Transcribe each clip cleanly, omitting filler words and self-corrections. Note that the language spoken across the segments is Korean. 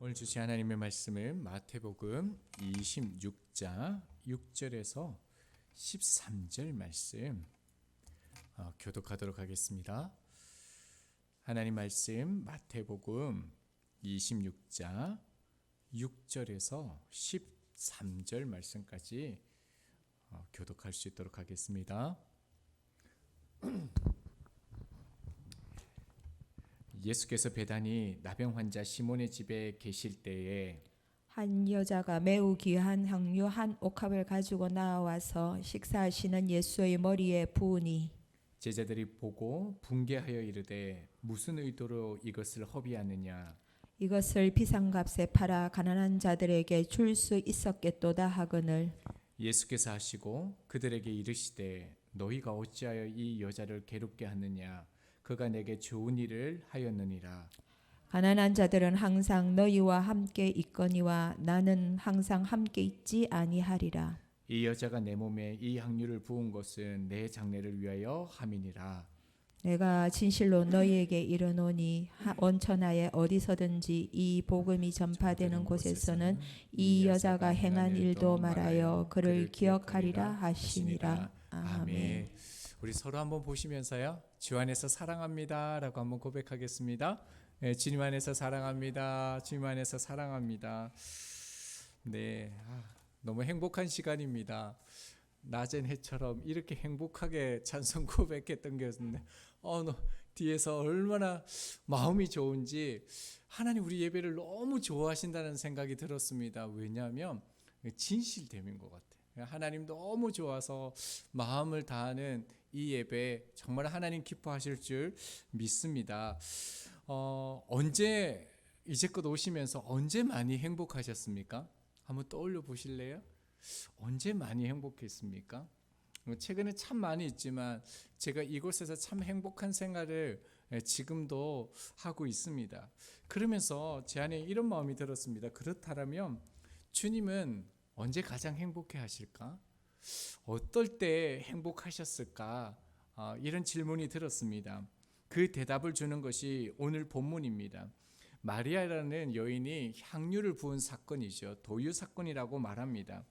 오늘 주신 하나님의 말씀은 마태복음 26장 6절에서 13절 말씀 교독하도록 하겠습니다. 하나님 말씀 마태복음 26장 6절에서 13절 말씀까지 교독할 수 있도록 하겠습니다. 예수께서 베다니 나병 환자 시몬의 집에 계실 때에 한 여자가 매우 귀한 향유 한 옥합을 가지고 나와서 식사하시는 예수의 머리에 부으니 제자들이 보고 분개하여 이르되 무슨 의도로 이것을 허비하느냐. 이것을 비상값에 팔아 가난한 자들에게 줄 수 있었겠도다 하거늘 예수께서 하시고 그들에게 이르시되 너희가 어찌하여 이 여자를 괴롭게 하느냐. 그가 내게 좋은 일을 하였느니라. 가난한 자들은 항상 너희와 함께 있거니와 나는 항상 함께 있지 아니하리라. 이 여자가 내 몸에 이 향유를 부은 것은 내 장례를 위하여 함이니라. 내가 진실로 너희에게 이르노니 원천하에 어디서든지 이 복음이 전파되는 곳에서는 이 여자가 행한 일도 말하여 그를 기억하리라 하시니라. 아멘. 우리 서로 한번 보시면서요, 주 안에서 사랑합니다 라고 한번 고백하겠습니다. 네, 주님 안에서 사랑합니다. 주님 안에서 사랑합니다. 네, 너무 행복한 시간입니다. 낮엔 해처럼 이렇게 행복하게 찬송 고백했던 것인데 뒤에서 얼마나 마음이 좋은지 하나님 우리 예배를 너무 좋아하신다는 생각이 들었습니다. 왜냐하면 진실됨인 것 같아요. 하나님 너무 좋아서 마음을 다하는 이 예배 정말 하나님 기뻐하실 줄 믿습니다. 언제 이제껏 오시면서 언제 많이 행복하셨습니까? 한번 떠올려 보실래요? 언제 많이 행복했습니까? 최근에 참 많이 있지만 제가 이곳에서 참 행복한 생활을 지금도 하고 있습니다. 그러면서 제 안에 이런 마음이 들었습니다. 그렇다면 주님은 언제 가장 행복해 하실까? 어떨 때 행복하셨을까? 이런 질문이 들었습니다. 그 대답을 주는 것이 오늘 본문입니다. 마리아라는 여인이 향유를 부은 사건이죠. 도유 사건이라고 말합니다.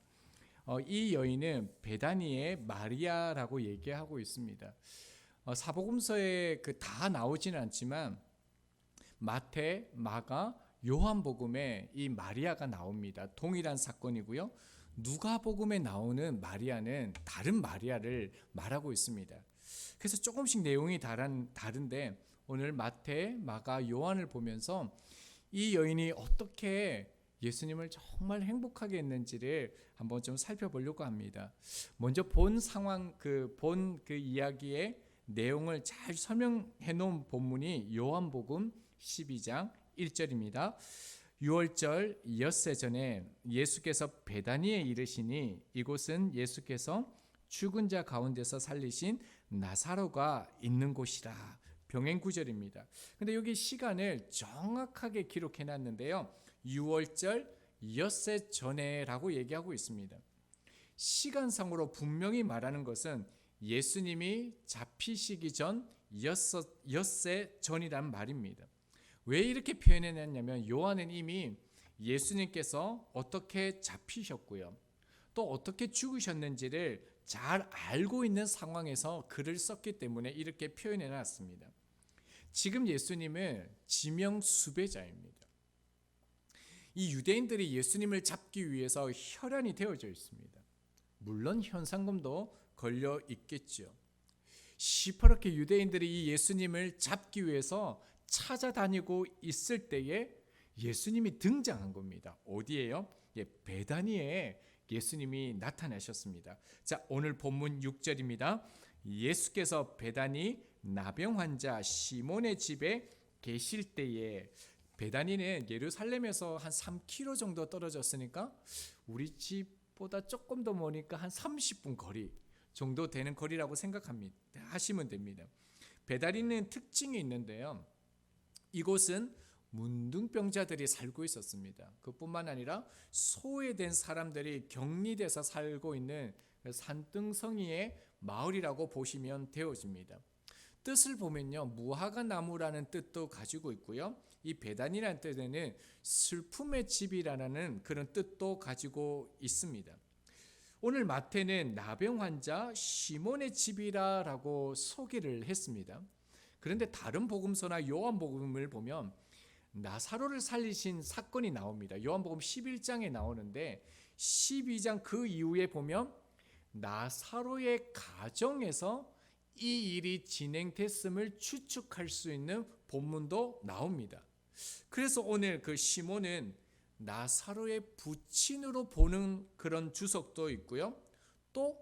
이 여인은 베다니의 마리아라고 얘기하고 있습니다. 사복음서에 다 나오지는 않지만 마태, 마가, 요한복음에 이 마리아가 나옵니다. 동일한 사건이고요. 누가복음에 나오는 마리아는 다른 마리아를 말하고 있습니다. 그래서 조금씩 내용이 다른데 오늘 마태, 마가, 요한을 보면서 이 여인이 어떻게 예수님을 정말 행복하게 했는지를 한번 좀 살펴보려고 합니다. 먼저 본 상황, 본 이야기의 내용을 잘 설명해 놓은 본문이 요한복음 12장 1절입니다. 6월절 엿새 전에 예수께서 베다니에 이르시니 이곳은 예수께서 죽은 자 가운데서 살리신 나사로가 있는 곳이라. 병행 구절입니다. 근데 여기 시간을 정확하게 기록해 놨는데요. 6월절 엿새 전에라고 얘기하고 있습니다. 시간상으로 분명히 말하는 것은 예수님이 잡히시기 전 엿새 전이란 말입니다. 왜 이렇게 표현해놨냐면 요한은 이미 예수님께서 어떻게 잡히셨고요, 또 어떻게 죽으셨는지를 잘 알고 있는 상황에서 글을 썼기 때문에 이렇게 표현해놨습니다. 지금 예수님은 지명 수배자입니다. 이 유대인들이 예수님을 잡기 위해서 혈안이 되어져 있습니다. 물론 현상금도 걸려 있겠죠. 시퍼렇게 유대인들이 이 예수님을 잡기 위해서 찾아다니고 있을 때에 예수님이 등장한 겁니다. 어디에요? 베다니에 예수님이 나타나셨습니다. 자, 오늘 본문 6절입니다. 예수께서 베다니 나병 환자 시몬의 집에 계실 때에, 베다니는 예루살렘에서 한 3km 정도 떨어졌으니까 우리 집보다 조금 더 머니까 한 30분 거리 정도 되는 거리라고 하시면 됩니다. 베다니는 특징이 있는데요. 이곳은 문둥병자들이 살고 있었습니다. 그뿐만 아니라 소외된 사람들이 격리돼서 살고 있는 산등성이의 마을이라고 보시면 되어집니다. 뜻을 보면요, 무화과 나무라는 뜻도 가지고 있고요. 이 베단이라는 뜻에는 슬픔의 집이라는 그런 뜻도 가지고 있습니다. 오늘 마태는 나병 환자 시몬의 집이라고 소개를 했습니다. 그런데 다른 복음서나 요한복음을 보면 나사로를 살리신 사건이 나옵니다. 요한복음 11장에 나오는데 12장 그 이후에 보면 나사로의 가정에서 이 일이 진행됐음을 추측할 수 있는 본문도 나옵니다. 그래서 오늘 그 시몬은 나사로의 부친으로 보는 그런 주석도 있고요. 또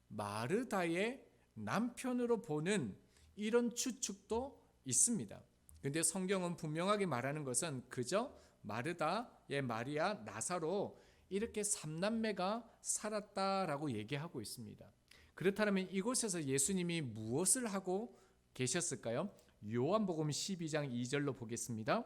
마르다의 남편으로 보는 이런 추측도 있습니다. 근데 성경은 분명하게 말하는 것은 그저 마르다의 마리아, 나사로 이렇게 삼남매가 살았다라고 얘기하고 있습니다. 그렇다면 이곳에서 예수님이 무엇을 하고 계셨을까요? 요한복음 12장 2절로 보겠습니다.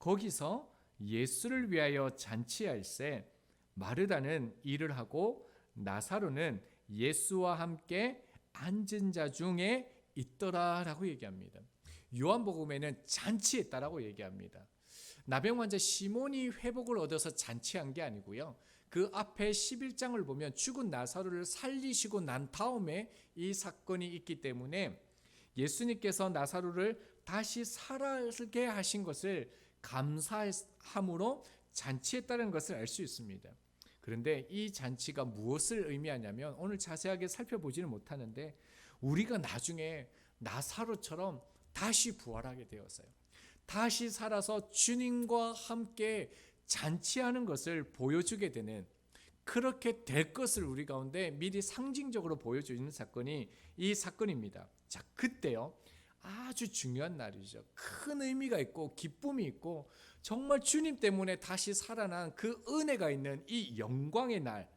거기서 예수를 위하여 잔치할세 마르다는 일을 하고 나사로는 예수와 함께 앉은 자 중에 있더라라고 얘기합니다. 요한복음에는 잔치했다라고 얘기합니다. 나병 환자 시몬이 회복을 얻어서 잔치한 게 아니고요. 그 앞에 11장을 보면 죽은 나사로를 살리시고 난 다음에 이 사건이 있기 때문에 예수님께서 나사로를 다시 살게 하신 것을 감사함으로 잔치했다는 것을 알 수 있습니다. 그런데 이 잔치가 무엇을 의미하냐면 오늘 자세하게 살펴보지는 못하는데 우리가 나중에 나사로처럼 다시 부활하게 되었어요. 다시 살아서 주님과 함께 잔치하는 것을 보여주게 되는, 그렇게 될 것을 우리 가운데 미리 상징적으로 보여주는 사건이 이 사건입니다. 자, 그때요, 아주 중요한 날이죠. 큰 의미가 있고 기쁨이 있고 정말 주님 때문에 다시 살아난 그 은혜가 있는 이 영광의 날,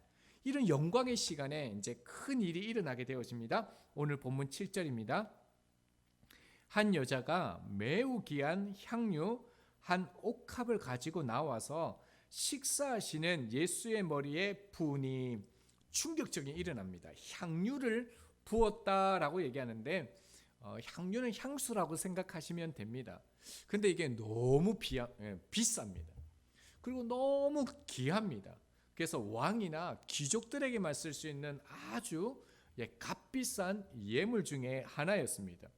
이런 영광의 시간에 이제 큰 일이 일어나게 되어집니다. 오늘 본문 7절입니다. 한 여자가 매우 귀한 향유 한 옥합을 가지고 나와서 식사하시는 예수의 머리에 부으니, 충격적인 일이 일어납니다. 향유를 부었다라고 얘기하는데 향유는 향수라고 생각하시면 됩니다. 근데 이게 너무 비쌉니다. 그리고 너무 귀합니다. 그래서 왕이나 귀족들에게만 쓸 수 있는 아주 값비싼 예물 중에 하나였습니다.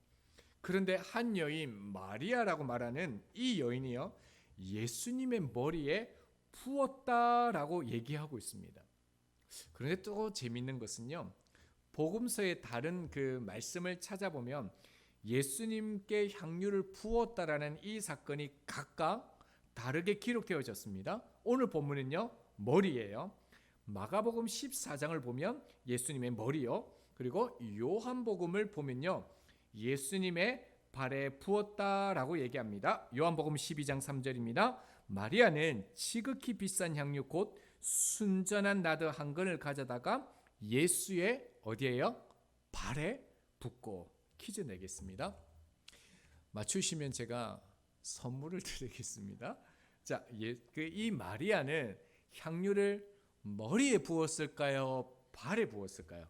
그런데 한 여인 마리아라고 말하는 이 여인이요, 예수님의 머리에 부었다라고 얘기하고 있습니다. 그런데 또 재밌는 것은요, 복음서의 다른 그 말씀을 찾아보면 예수님께 향유를 부었다라는 이 사건이 각각 다르게 기록되어졌습니다. 오늘 본문은요, 머리예요. 마가복음 14장을 보면 예수님의 머리요, 그리고 요한복음을 보면요, 예수님의 발에 부었다라고 얘기합니다. 요한복음 12장 3절입니다. 마리아는 지극히 비싼 향유 곧 순전한 나드 한 근을 가져다가 예수의 어디에요? 발에 붓고. 퀴즈 내겠습니다. 맞추시면 제가 선물을 드리겠습니다. 자, 이 마리아는 향유를 머리에 부었을까요? 발에 부었을까요?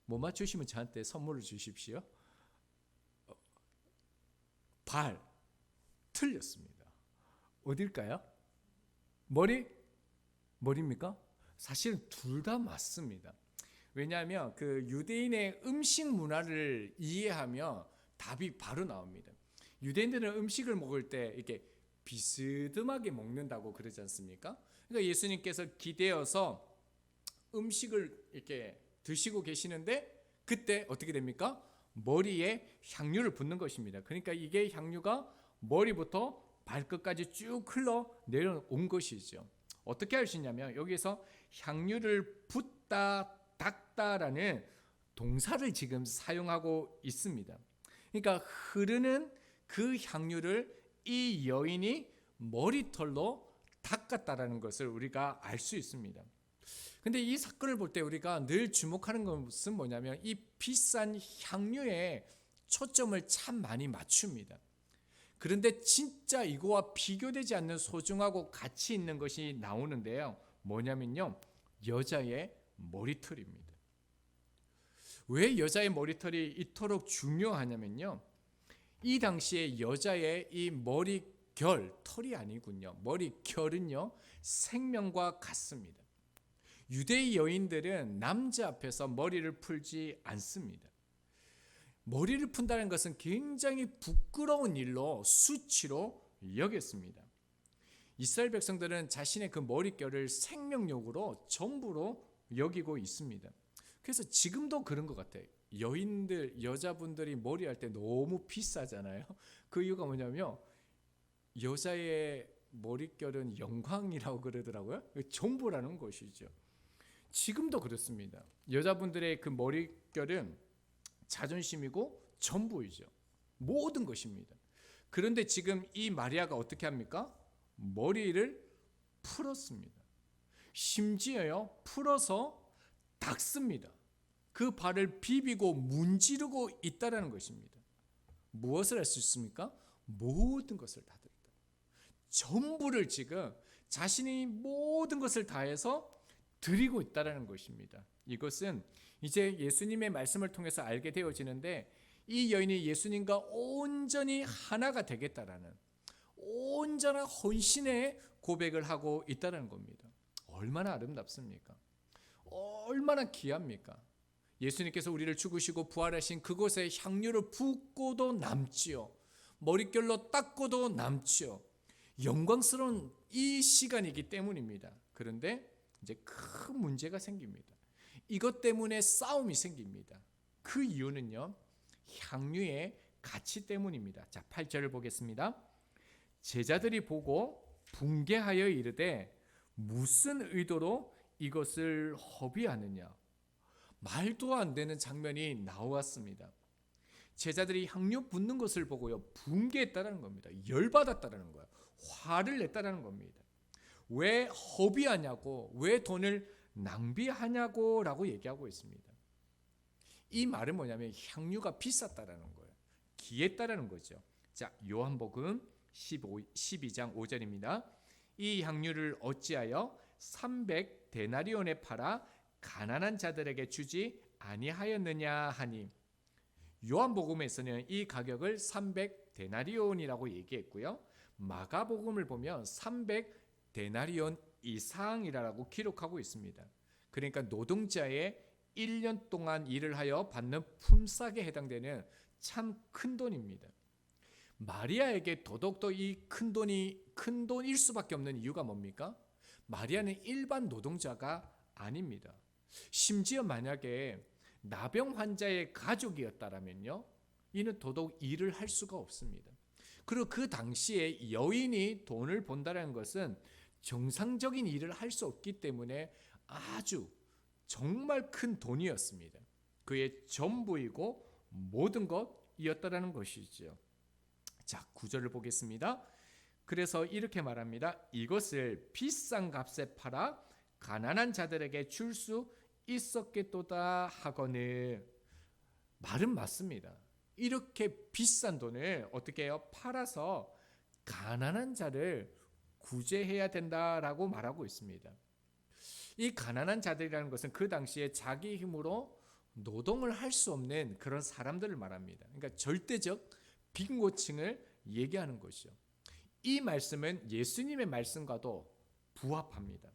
못 맞추시면 저한테 선물을 주십시오. 발. 틀렸습니다. 어딜까요? 머리입니까? 사실은 둘 다 맞습니다. 왜냐하면 그 유대인의 음식 문화를 이해하면 답이 바로 나옵니다. 유대인들은 음식을 먹을 때 이렇게 비스듬하게 먹는다고 그러지 않습니까? 그러니까 예수님께서 기대어서 음식을 이렇게 드시고 계시는데 그때 어떻게 됩니까? 머리에 향유를 붓는 것입니다. 그러니까 이게 향유가 머리부터 발끝까지 쭉 흘러 내려온 것이죠. 어떻게 할 수 있냐면 여기서 향유를 붓다, 닦다라는 동사를 지금 사용하고 있습니다. 그러니까 흐르는 그 향유를 이 여인이 머리털로 닦았다라는 것을 우리가 알 수 있습니다. 근데 이 사건을 볼 때 우리가 늘 주목하는 것은 뭐냐면 이 비싼 향유에 초점을 참 많이 맞춥니다. 그런데 진짜 이거와 비교되지 않는 소중하고 가치 있는 것이 나오는데요. 뭐냐면요, 여자의 머리털입니다. 왜 여자의 머리털이 이토록 중요하냐면요, 이 당시에 여자의 이 머리결, 털이 아니군요. 머리결은요, 생명과 같습니다. 유대의 여인들은 남자 앞에서 머리를 풀지 않습니다. 머리를 푼다는 것은 굉장히 부끄러운 일로, 수치로 여겼습니다. 이스라엘 백성들은 자신의 그 머릿결을 생명력으로 전부로 여기고 있습니다. 그래서 지금도 그런 것 같아요. 여인들, 여자분들이 머리할 때 너무 비싸잖아요. 그 이유가 뭐냐면 여자의 머릿결은 영광이라고 그러더라고요. 전부라는 것이죠. 지금도 그렇습니다. 여자분들의 그 머릿결은 자존심이고 전부이죠. 모든 것입니다. 그런데 지금 이 마리아가 어떻게 합니까? 머리를 풀었습니다. 심지어요, 풀어서 닦습니다. 그 발을 비비고 문지르고 있다라는 것입니다. 무엇을 할 수 있습니까? 모든 것을 다 드렸다. 전부를 지금 자신이 모든 것을 다해서 드리고 있다라는 것입니다. 이것은 이제 예수님의 말씀을 통해서 알게 되어지는데, 이 여인이 예수님과 온전히 하나가 되겠다라는 온전한 헌신의 고백을 하고 있다는 겁니다. 얼마나 아름답습니까? 얼마나 귀합니까? 예수님께서 우리를 죽으시고 부활하신 그곳에 향유를 붓고도 남지요. 머릿결로 닦고도 남지요. 영광스러운 이 시간이기 때문입니다. 그런데 이제 큰 문제가 생깁니다. 이것 때문에 싸움이 생깁니다. 그 이유는요, 향유의 가치 때문입니다. 자, 8절을 보겠습니다. 제자들이 보고 붕괴하여 이르되 무슨 의도로 이것을 허비하느냐. 말도 안 되는 장면이 나왔습니다. 제자들이 향유 붓는 것을 보고요, 붕괴했다는 겁니다. 열받았다는 거예요. 화를 냈다는 겁니다. 왜 허비하냐고, 왜 돈을 낭비하냐고 라고 얘기하고 있습니다. 이 말은 뭐냐면 향유가 비쌌다라는 거예요. 귀했다라는 거죠. 자, 요한복음 12장 5절입니다. 이 향유를 어찌하여 300데나리온에 팔아 가난한 자들에게 주지 아니하였느냐 하니, 요한복음에서는 이 가격을 300데나리온이라고 얘기했고요. 마가복음을 보면 300데나리온 이상이라고 기록하고 있습니다. 그러니까 노동자의 1년 동안 일을 하여 받는 품삯에 해당되는 참 큰 돈입니다. 마리아에게 더더욱더 이 큰 돈일 수밖에 없는 이유가 뭡니까? 마리아는 일반 노동자가 아닙니다. 심지어 만약에 나병 환자의 가족이었다면요, 이는 더더욱 일을 할 수가 없습니다. 그리고 그 당시에 여인이 돈을 번다는 것은 정상적인 일을 할 수 없기 때문에 아주 정말 큰 돈이었습니다. 그의 전부이고 모든 것이었다라는 것이죠. 자, 9절을 보겠습니다. 그래서 이렇게 말합니다. 이것을 비싼 값에 팔아 가난한 자들에게 줄 수 있었겠도다 하거늘. 말은 맞습니다. 이렇게 비싼 돈을 어떻게 해요? 팔아서 가난한 자를 구제해야 된다라고 말하고 있습니다. 이 가난한 자들이라는 것은 그 당시에 자기 힘으로 노동을 할 수 없는 그런 사람들을 말합니다. 그러니까 절대적 빈곤층을 얘기하는 것이죠. 이 말씀은 예수님의 말씀과도 부합합니다.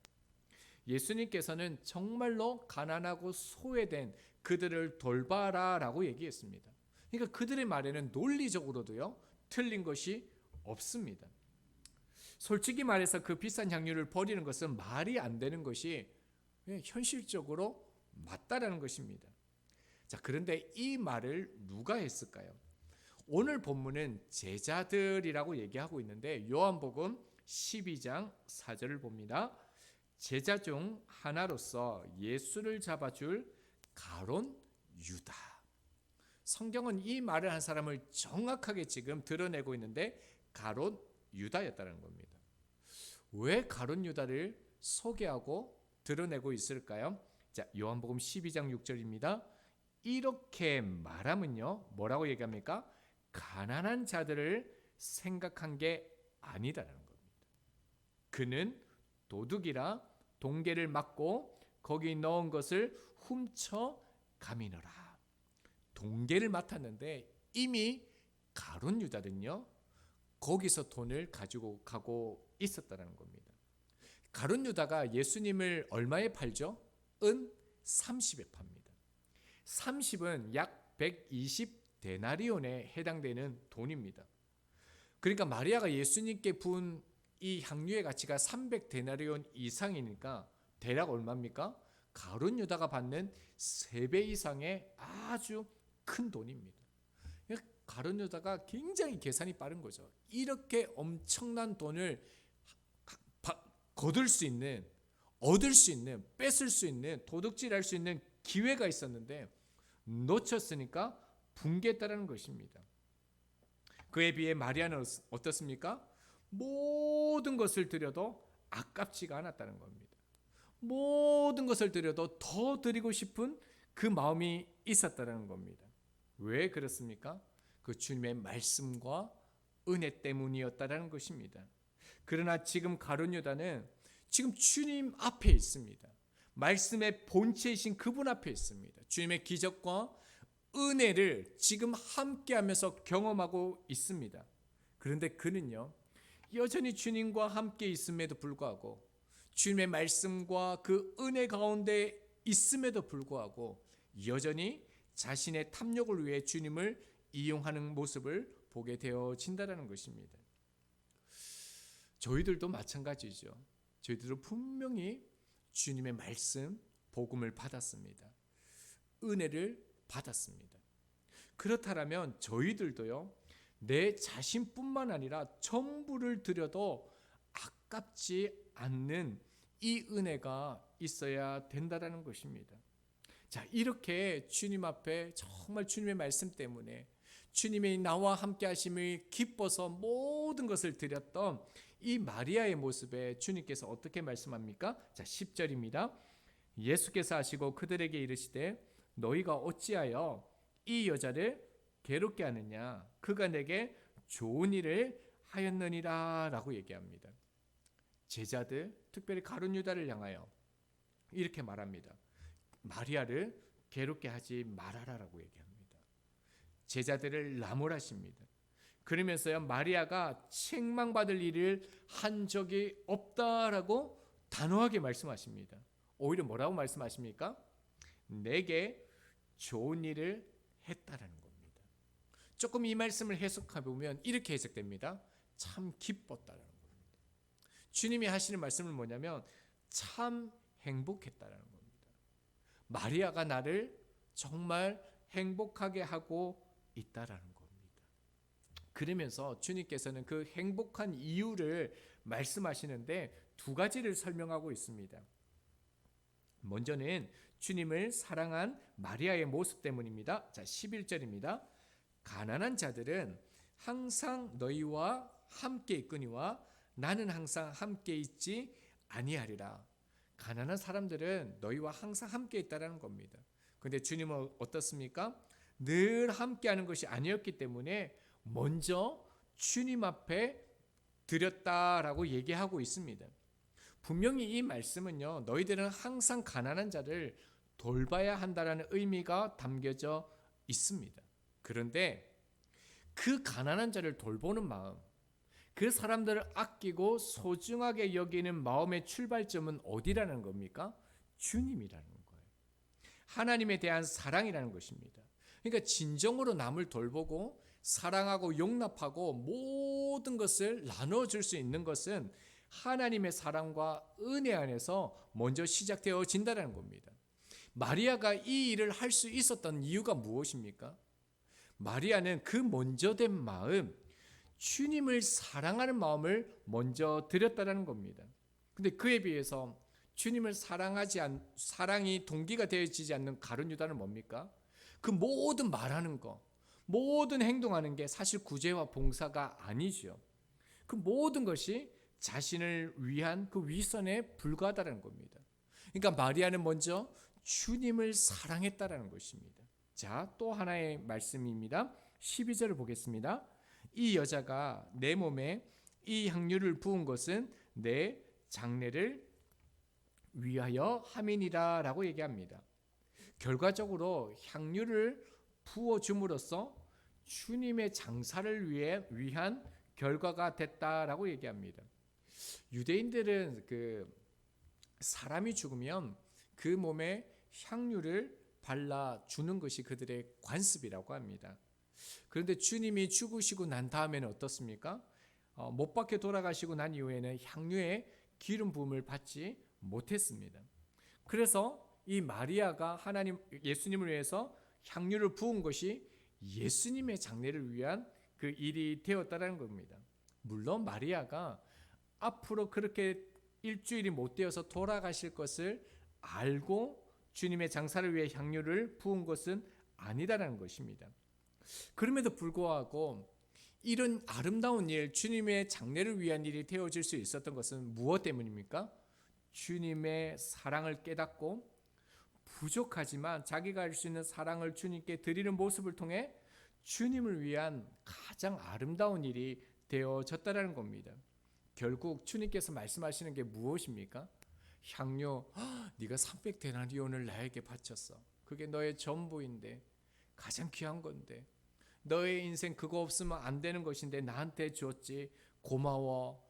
예수님께서는 정말로 가난하고 소외된 그들을 돌봐라라고 얘기했습니다. 그러니까 그들의 말에는 논리적으로도요, 틀린 것이 없습니다. 솔직히 말해서 그 비싼 향유를 버리는 것은 말이 안 되는 것이 현실적으로 맞다라는 것입니다. 자, 그런데 이 말을 누가 했을까요? 오늘 본문은 제자들이라고 얘기하고 있는데, 요한복음 12장 4절을 봅니다. 제자 중 하나로서 예수를 잡아줄 가룟 유다. 성경은 이 말을 한 사람을 정확하게 지금 드러내고 있는데 가룟 유다였다는 겁니다. 왜 가룟 유다를 소개하고 드러내고 있을까요? 자, 요한복음 12장 6절입니다. 이렇게 말하면요, 뭐라고 얘기합니까? 가난한 자들을 생각한 게 아니다라는 겁니다. 그는 도둑이라 동계를 막고 거기 넣은 것을 훔쳐 가미노라. 동계를 맡았는데 이미 가룟 유다는요 거기서 돈을 가지고 가고 있었다는 겁니다. 가룟 유다가 예수님을 얼마에 팔죠? 은 30에 팝니다. 30은 약 120데나리온에 해당되는 돈입니다. 그러니까 마리아가 예수님께 부은 이 향유의 가치가 300데나리온 이상이니까 대략 얼마입니까? 가룟 유다가 받는 3배 이상의 아주 큰 돈입니다. 가룟 유다가 굉장히 계산이 빠른 거죠. 이렇게 엄청난 돈을 거둘 수 있는, 얻을 수 있는, 뺏을 수 있는, 도둑질할 수 있는 기회가 있었는데 놓쳤으니까 붕괴했다는 것입니다. 그에 비해 마리아는 어떻습니까? 모든 것을 드려도 아깝지가 않았다는 겁니다. 모든 것을 드려도 더 드리고 싶은 그 마음이 있었다는 겁니다. 왜 그렇습니까? 그 주님의 말씀과 은혜 때문이었다는 것입니다. 그러나 지금 가룟 유다는 지금 주님 앞에 있습니다. 말씀의 본체이신 그분 앞에 있습니다. 주님의 기적과 은혜를 지금 함께하면서 경험하고 있습니다. 그런데 그는요 여전히 주님과 함께 있음에도 불구하고 주님의 말씀과 그 은혜 가운데 있음에도 불구하고 여전히 자신의 탐욕을 위해 주님을 이용하는 모습을 보게 되어진다는 것입니다. 저희들도 마찬가지죠. 저희들도 분명히 주님의 말씀, 복음을 받았습니다. 은혜를 받았습니다. 그렇다면 저희들도요 내 자신뿐만 아니라 전부를 드려도 아깝지 않는 이 은혜가 있어야 된다는 것입니다. 자, 이렇게 주님 앞에 정말 주님의 말씀 때문에 주님이 나와 함께 하심을 기뻐서 모든 것을 드렸던 이 마리아의 모습에 주님께서 어떻게 말씀합니까? 자, 10절입니다. 예수께서 하시고 그들에게 이르시되 너희가 어찌하여 이 여자를 괴롭게 하느냐? 그가 내게 좋은 일을 하였느니라 라고 얘기합니다. 제자들, 특별히 가룟 유다를 향하여 이렇게 말합니다. 마리아를 괴롭게 하지 말아라라고 얘기합니다. 제자들을 나무라십니다. 그러면서요 마리아가 책망받을 일을 한 적이 없다라고 단호하게 말씀하십니다. 오히려 뭐라고 말씀하십니까? 내게 좋은 일을 했다라는 겁니다. 조금 이 말씀을 해석해 보면 이렇게 해석됩니다. 참 기뻤다라는 겁니다. 주님이 하시는 말씀은 뭐냐면 참 행복했다라는 겁니다. 마리아가 나를 정말 행복하게 하고 있다라는 겁니다. 그러면서 주님께서는 그 행복한 이유를 말씀하시는데 두 가지를 설명하고 있습니다. 먼저는 주님을 사랑한 마리아의 모습 때문입니다. 자, 11절입니다. 가난한 자들은 항상 너희와 함께 있거니와 나는 항상 함께 있지 아니하리라. 가난한 사람들은 너희와 항상 함께 있다라는 겁니다. 그런데 주님은 어떻습니까? 늘 함께하는 것이 아니었기 때문에 먼저 주님 앞에 드렸다라고 얘기하고 있습니다. 분명히 이 말씀은요, 너희들은 항상 가난한 자를 돌봐야 한다는 의미가 담겨져 있습니다. 그런데 그 가난한 자를 돌보는 마음, 그 사람들을 아끼고 소중하게 여기는 마음의 출발점은 어디라는 겁니까? 주님이라는 거예요. 하나님에 대한 사랑이라는 것입니다. 그러니까 진정으로 남을 돌보고 사랑하고 용납하고 모든 것을 나눠줄 수 있는 것은 하나님의 사랑과 은혜 안에서 먼저 시작되어진다는 겁니다. 마리아가 이 일을 할 수 있었던 이유가 무엇입니까? 마리아는 그 먼저 된 마음, 주님을 사랑하는 마음을 먼저 드렸다는 겁니다. 근데 그에 비해서 주님을 사랑이 동기가 되어지지 않는 가룟 유다는 뭡니까? 그 모든 말하는 거, 모든 행동하는 게 사실 구제와 봉사가 아니죠. 그 모든 것이 자신을 위한 그 위선에 불과하다는 겁니다. 그러니까 마리아는 먼저 주님을 사랑했다라는 것입니다. 자, 또 하나의 말씀입니다. 12절을 보겠습니다. 이 여자가 내 몸에 이 향유를 부은 것은 내 장례를 위하여 함이니라 라고 얘기합니다. 결과적으로 향유를 부어줌으로써 주님의 장사를 위한 결과가 됐다라고 얘기합니다. 유대인들은 사람이 죽으면 그 몸에 향유를 발라주는 것이 그들의 관습이라고 합니다. 그런데 주님이 죽으시고 난 다음에는 어떻습니까? 못 박혀 돌아가시고 난 이후에는 향유의 기름 부음을 받지 못했습니다. 그래서 이 마리아가 예수님을 위해서 향유를 부은 것이 예수님의 장례를 위한 그 일이 되었다는 겁니다. 물론 마리아가 앞으로 그렇게 일주일이 못 되어서 돌아가실 것을 알고 주님의 장사를 위해 향유를 부은 것은 아니다라는 것입니다. 그럼에도 불구하고 이런 아름다운 일, 주님의 장례를 위한 일이 되어질 수 있었던 것은 무엇 때문입니까? 주님의 사랑을 깨닫고 부족하지만 자기가 할 수 있는 사랑을 주님께 드리는 모습을 통해 주님을 위한 가장 아름다운 일이 되어졌다는 겁니다. 결국 주님께서 말씀하시는 게 무엇입니까? 향유, 네가 300데나리온을 나에게 바쳤어. 그게 너의 전부인데, 가장 귀한 건데, 너의 인생 그거 없으면 안 되는 것인데 나한테 줬지, 고마워.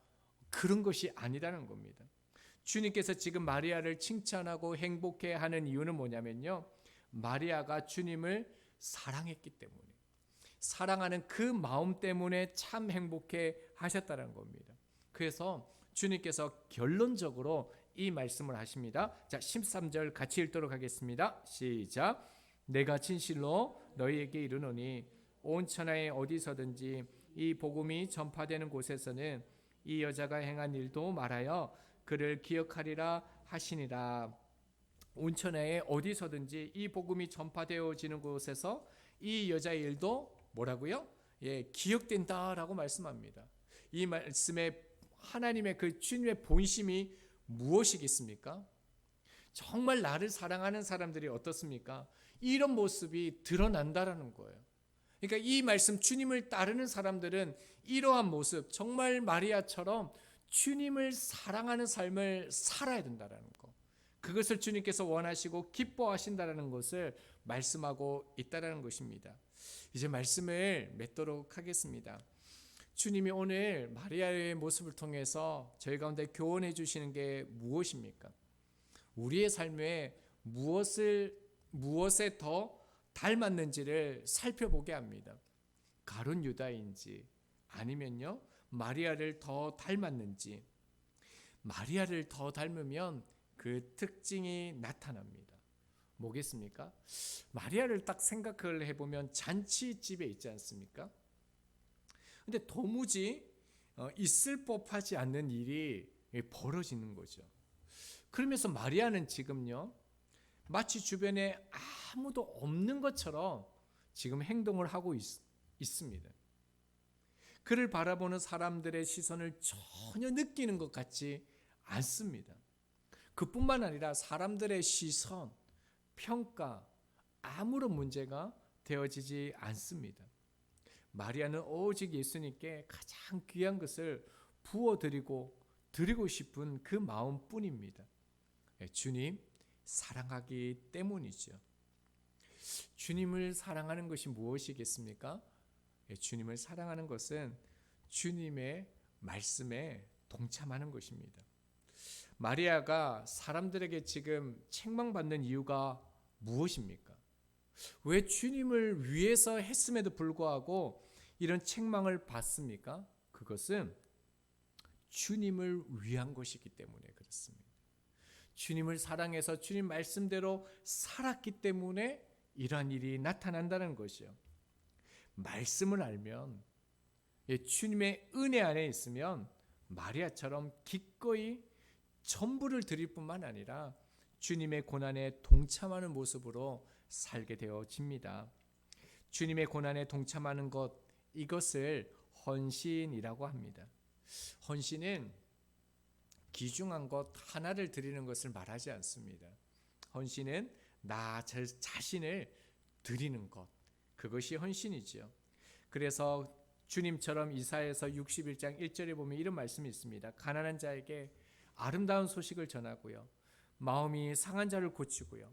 그런 것이 아니라는 겁니다. 주님께서 지금 마리아를 칭찬하고 행복해하는 이유는 뭐냐면요, 마리아가 주님을 사랑했기 때문에, 사랑하는 그 마음 때문에 참 행복해 하셨다는 겁니다. 그래서 주님께서 결론적으로 이 말씀을 하십니다. 자, 13절 같이 읽도록 하겠습니다. 시작. 내가 진실로 너희에게 이르노니 온 천하에 어디서든지 이 복음이 전파되는 곳에서는 이 여자가 행한 일도 말하여 그를 기억하리라 하시니라. 온 천하에 어디서든지 이 복음이 전파되어지는 곳에서 이 여자의 일도 뭐라고요? 기억된다라고 말씀합니다. 이 말씀에 하나님의 그 주님의 본심이 무엇이겠습니까? 정말 나를 사랑하는 사람들이 어떻습니까? 이런 모습이 드러난다라는 거예요. 그러니까 이 말씀, 주님을 따르는 사람들은 이러한 모습, 정말 마리아처럼 주님을 사랑하는 삶을 살아야 된다라는 거, 그것을 주님께서 원하시고 기뻐하신다라는 것을 말씀하고 있다라는 것입니다. 이제 말씀을 맺도록 하겠습니다. 주님이 오늘 마리아의 모습을 통해서 저희 가운데 교훈해 주시는 게 무엇입니까? 우리의 삶에 무엇에 더 닮았는지를 살펴보게 합니다. 가룟 유다인지 아니면요 마리아를 더 닮았는지. 마리아를 더 닮으면 그 특징이 나타납니다. 뭐겠습니까? 마리아를 딱 생각을 해보면 잔치집에 있지 않습니까? 근데 도무지 있을 법하지 않는 일이 벌어지는 거죠. 그러면서 마리아는 지금요 마치 주변에 아무도 없는 것처럼 지금 행동을 하고 있습니다. 그를 바라보는 사람들의 시선을 전혀 느끼는 것 같지 않습니다. 그뿐만 아니라 사람들의 시선, 평가, 아무런 문제가 되어지지 않습니다. 마리아는 오직 예수님께 가장 귀한 것을 부어드리고 드리고 싶은 그 마음뿐입니다. 주님 사랑하기 때문이죠. 주님을 사랑하는 것이 무엇이겠습니까? 주님을 사랑하는 것은 주님의 말씀에 동참하는 것입니다. 마리아가 사람들에게 지금 책망받는 이유가 무엇입니까? 왜 주님을 위해서 했음에도 불구하고 이런 책망을 받습니까? 그것은 주님을 위한 것이기 때문에 그렇습니다. 주님을 사랑해서 주님 말씀대로 살았기 때문에 이러한 일이 나타난다는 것이요. 말씀을 알면, 주님의 은혜 안에 있으면 마리아처럼 기꺼이 전부를 드릴 뿐만 아니라 주님의 고난에 동참하는 모습으로 살게 되어집니다. 주님의 고난에 동참하는 것, 이것을 헌신이라고 합니다. 헌신은 귀중한 것 하나를 드리는 것을 말하지 않습니다. 헌신은 나 자신을 드리는 것, 그것이 헌신이죠. 그래서 주님처럼 이사야서 61장 1절에 보면 이런 말씀이 있습니다. 가난한 자에게 아름다운 소식을 전하고요, 마음이 상한 자를 고치고요,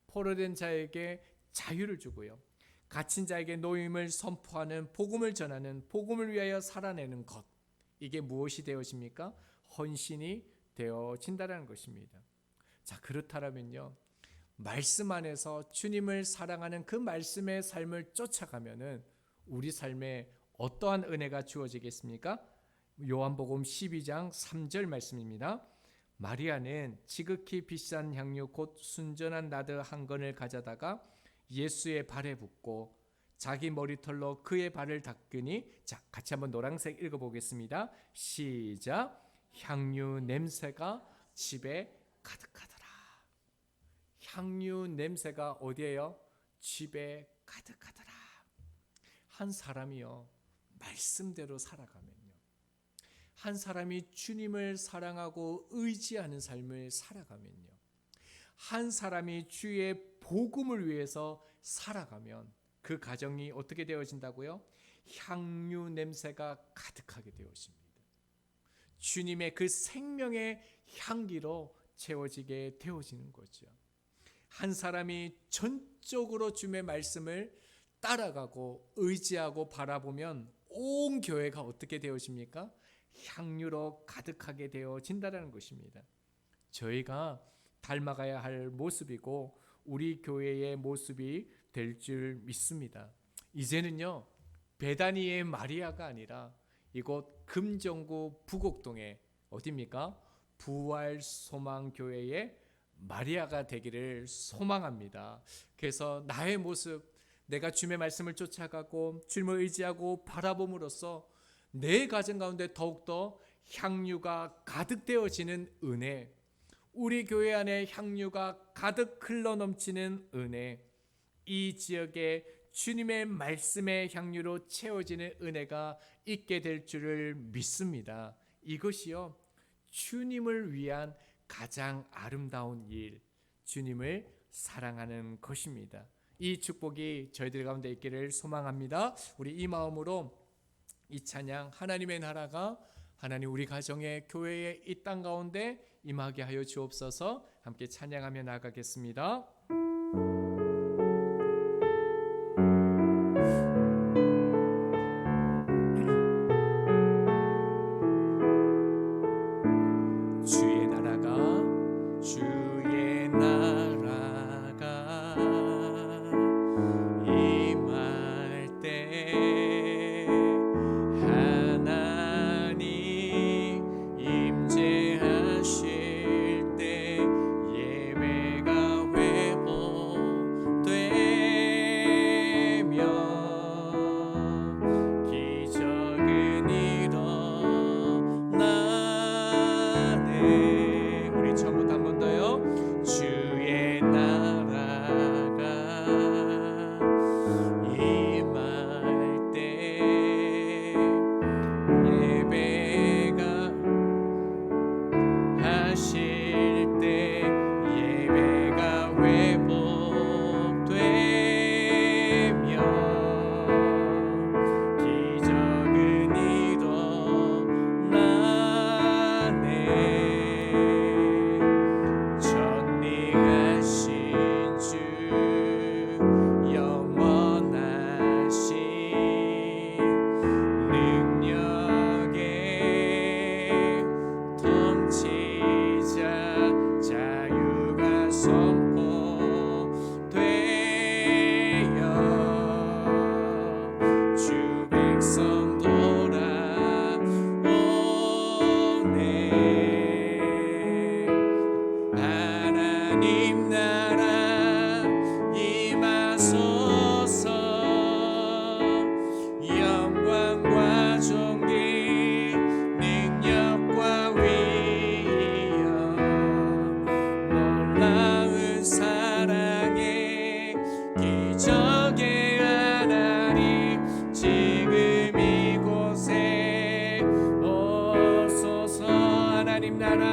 포로된 자에게 자유를 주고요, 갇힌 자에게 노임을 선포하는 복음을 전하는 복음을 위하여 살아내는 것, 이게 무엇이 되어집니까? 헌신이 되어진다는 것입니다. 자, 그렇다면요, 말씀 안에서 주님을 사랑하는 그 말씀의 삶을 쫓아가면은 우리 삶에 어떠한 은혜가 주어지겠습니까? 요한복음 12장 3절 말씀입니다. 마리아는 지극히 비싼 향유 곧 순전한 나드 한 건을 가져다가 예수의 발에 붓고 자기 머리털로 그의 발을 닦으니, 자, 같이 한번 노란색 읽어보겠습니다. 시작. 향유 냄새가 집에 가득하더라. 향유 냄새가 어디에요? 집에 가득하더라. 한 사람이요, 말씀대로 살아가면요, 한 사람이 주님을 사랑하고 의지하는 삶을 살아가면요, 한 사람이 주의 복음을 위해서 살아가면 그 가정이 어떻게 되어진다고요? 향유 냄새가 가득하게 되어집니다. 주님의 그 생명의 향기로 채워지게 되어지는 거죠. 한 사람이 전적으로 주님의 말씀을 따라가고 의지하고 바라보면 온 교회가 어떻게 되어집니까? 향유로 가득하게 되어진다는 것입니다. 저희가 닮아가야 할 모습이고 우리 교회의 모습이 될 줄 믿습니다. 이제는요, 베다니의 마리아가 아니라 이곳 금정구 부곡동에 어디입니까? 부활소망교회의 마리아가 되기를 소망합니다. 그래서 나의 모습, 내가 주님의 말씀을 쫓아가고 주님을 의지하고 바라봄으로써 내 가정 가운데 더욱더 향유가 가득 되어지는 은혜, 우리 교회 안에 향유가 가득 흘러넘치는 은혜, 이 지역에 주님의 말씀의 향유로 채워지는 은혜가 있게 될 줄을 믿습니다. 이것이요, 주님을 위한 가장 아름다운 일, 주님을 사랑하는 것입니다. 이 축복이 저희들 가운데 있기를 소망합니다. 우리 이 마음으로 이 찬양, 하나님의 나라가 하나님 우리 가정의 교회의 이 땅 가운데 임하게 하여 주옵소서. 함께 찬양하며 나가겠습니다. 주의 나라가 임할 때 하나님 임재하실 때 예배가 회복되며 기적은 일어나네. 우리 처음부터 한 번 더요. 주의 나라가 임할 때 예배가 하실 때 예배가 회복되며 기적은 일어나네. 전능하신 주 영원하신 능력의 통치자 자유가 선포되어 주 백성 돌아오네. 하나님 나라 임하소서. 영광과 존귀 능력과 위엄 놀라운 사랑의 기적의 하나님 지금 이곳에 오소서. 하나님 나라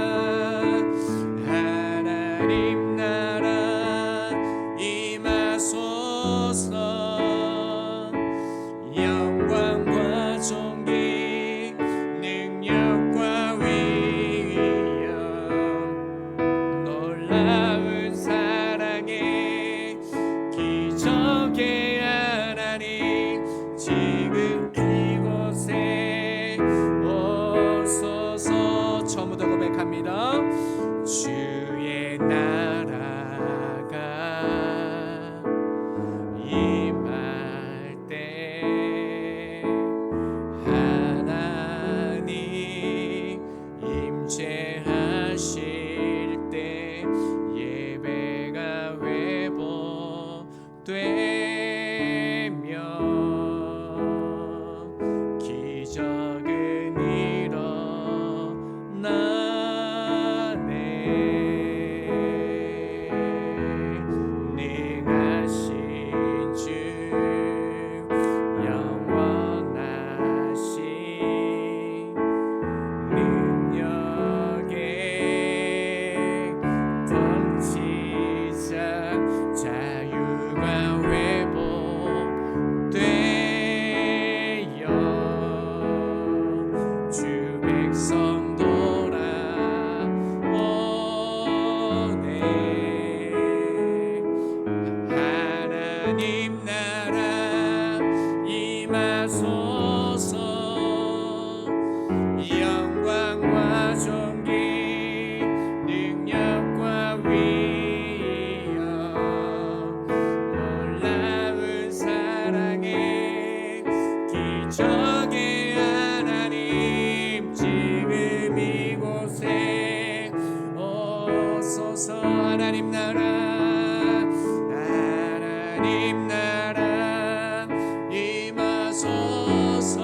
하나님 나라 임하실 때 예배가 회복되며 기적은 일어나네. 능하신 주 영원하신 능력의 통치자 자유가 회복되어 주 백성 돌아오네. 하나님 나라 임하소서. 영광과 존귀 능력과 위엄 놀라운 사랑의 기적의 하나님 지금 이곳에 오소서. 하나님 나라 임하소서.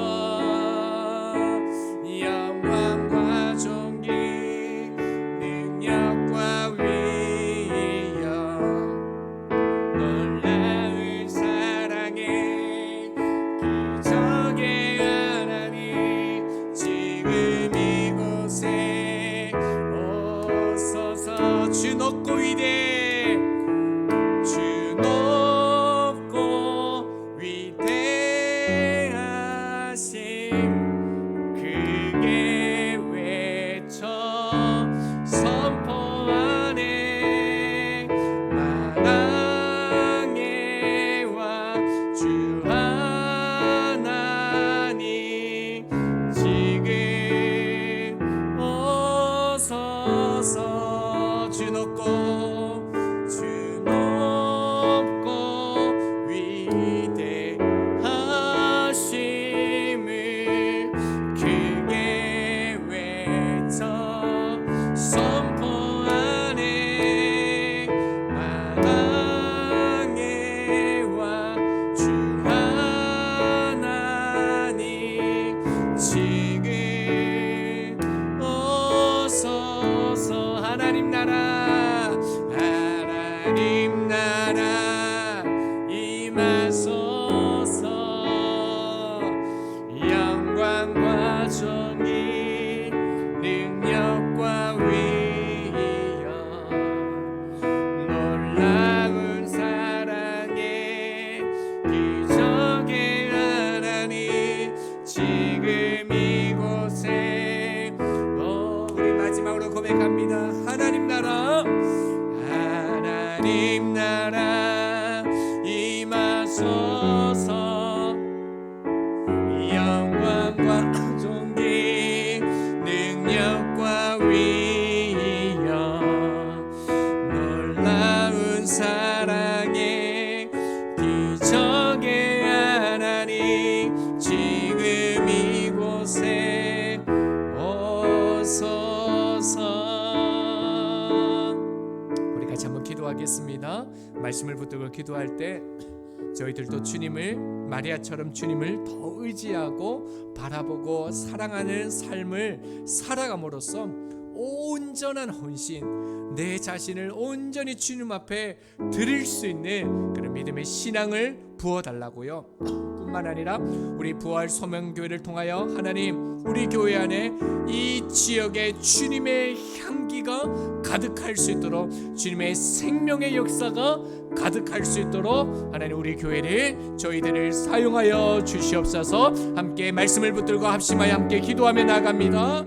영광과 존귀 능력과 위엄 놀라운 사랑의 기적의 하나님 지금 이곳에 오소서. 주 높고 위대해 주 높고 위대하심 크게 외쳐 선포하네. 만왕의 왕 주 하나님 지금 오소서. 주 높고 위대하심을 크게 외쳐 선포하네. 만왕의 왕 주 하나님 지금 오소서. 하나님 나라 임하소서. 영광과 존귀 능력과 위엄 놀라운 사랑의 기적의 하나님 지금 이곳에 우리 마지막으로 고백합니다. 하나님 나라 임하소서. 영광과 존귀 능력과 위엄 놀라운 사랑의 기적의 하나님 지금 이곳에 오소서. 우리 같이 한번 기도하겠습니다. 말씀을 붙들고 기도할 때 저희들도 주님을 마리아처럼 주님을 더 의지하고 바라보고 사랑하는 삶을 살아감으로써 온전한 헌신, 내 자신을 온전히 주님 앞에 드릴 수 있는 그런 믿음의 신앙을 부어달라고요. 뿐만 아니라 우리 부활 소명교회를 통하여 하나님 우리 교회 안에 이 지역에 주님의 향기가 가득할 수 있도록 주님의 생명의 역사가 가득할 수 있도록 하나님 우리 교회를 저희들을 사용하여 주시옵소서. 함께 말씀을 붙들고 합심하여 함께 기도하며 나아갑니다.